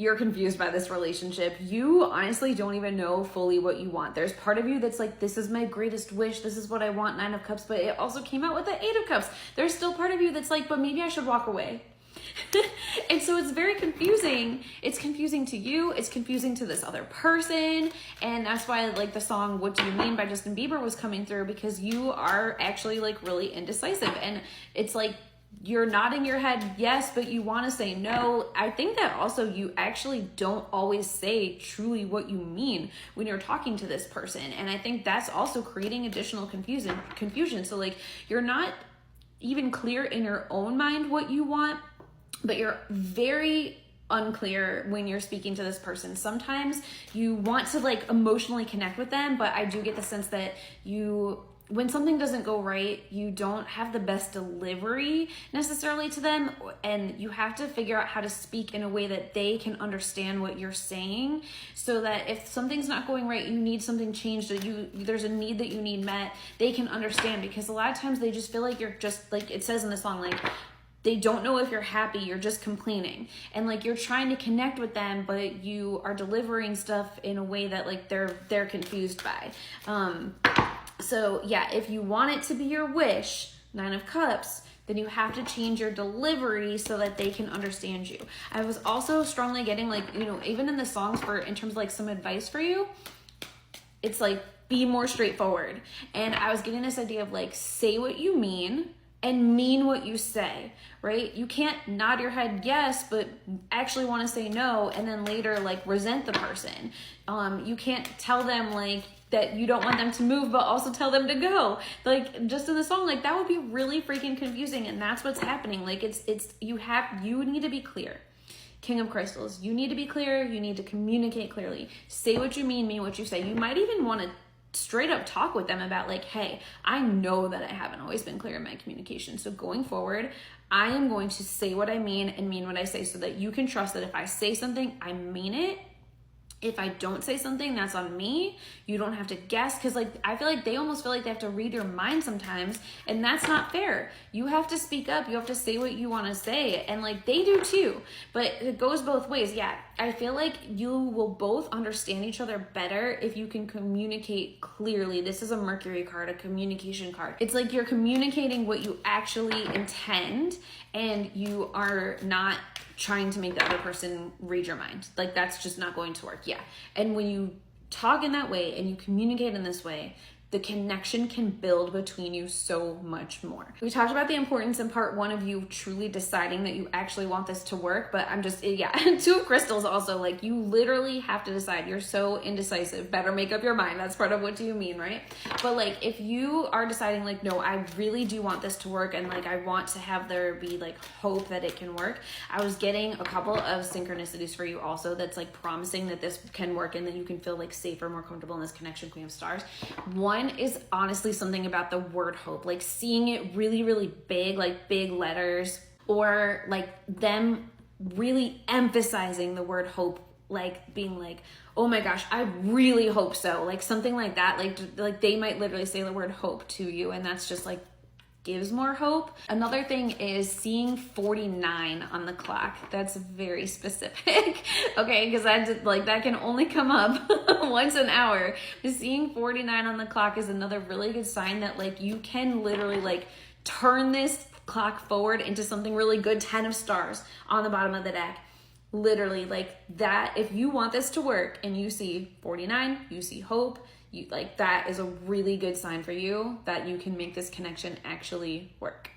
you're confused by this relationship. You honestly don't even know fully what you want. There's part of you that's like, this is my greatest wish. This is what I want, 9 of Cups, but it also came out with the 8 of Cups. There's still part of you that's like, but maybe I should walk away. And so it's very confusing. It's confusing to you. It's confusing to this other person. And that's why like the song, What Do You Mean by Justin Bieber was coming through, because you are actually like really indecisive. And it's like, you're nodding your head yes, but you want to say no. I think that also you actually don't always say truly what you mean when you're talking to this person. And I think that's also creating additional confusion. So like, you're not even clear in your own mind what you want, but you're very unclear when you're speaking to this person. Sometimes you want to like emotionally connect with them, but I do get the sense that when something doesn't go right, you don't have the best delivery necessarily to them, and you have to figure out how to speak in a way that they can understand what you're saying, so that if something's not going right, you need something changed, or there's a need that you need met, they can understand. Because a lot of times they just feel like you're just, like it says in the song, like they don't know if you're happy, you're just complaining. And like you're trying to connect with them, but you are delivering stuff in a way that like they're confused by. So yeah, if you want it to be your wish, 9 of Cups, then you have to change your delivery so that they can understand you. I was also strongly getting like, even in the songs in terms of like some advice for you, it's like, be more straightforward. And I was getting this idea of like, say what you mean and mean what you say, right? You can't nod your head yes, but actually want to say no, and then later like resent the person. You can't tell them like that you don't want them to move, but also tell them to go. Like just in the song, like that would be really freaking confusing. And that's what's happening. Like you need to be clear. King of Crystals, you need to be clear. You need to communicate clearly. Say what you mean what you say. You might even want to straight up talk with them about like, hey, I know that I haven't always been clear in my communication. So going forward, I am going to say what I mean and mean what I say, so that you can trust that if I say something, I mean it. If I don't say something, that's on me. You don't have to guess, because like I feel like they almost feel like they have to read your mind sometimes, and that's not fair. You have to speak up. You have to say what you want to say, and like they do too. But it goes both ways. Yeah, I feel like you will both understand each other better if you can communicate clearly. This is a Mercury card, a communication card. It's like you're communicating what you actually intend, and you are not trying to make the other person read your mind. Like that's just not going to work. Yeah. And when you talk in that way and you communicate in this way, the connection can build between you so much more. We talked about the importance in part 1 of you truly deciding that you actually want this to work, but I'm just, yeah. 2 of Crystals also, like you literally have to decide. You're so indecisive. Better make up your mind. That's part of What Do You Mean, right? But like if you are deciding like, no, I really do want this to work, and like I want to have there be like hope that it can work, I was getting a couple of synchronicities for you also that's like promising that this can work and that you can feel like safer, more comfortable in this connection, Queen of Stars. One is honestly something about the word hope, like seeing it really, really big, like big letters, or like them really emphasizing the word hope, like being like, oh my gosh, I really hope so. Like something like that. Like they might literally say the word hope to you, and that's just like gives more hope. Another thing is seeing 49 on the clock. That's very specific. Okay, because that can only come up once an hour. But seeing 49 on the clock is another really good sign that like you can literally like turn this clock forward into something really good. 10 of Stars on the bottom of the deck. Literally like that. If you want this to work and you see 49, you see hope, that is a really good sign for you that you can make this connection actually work.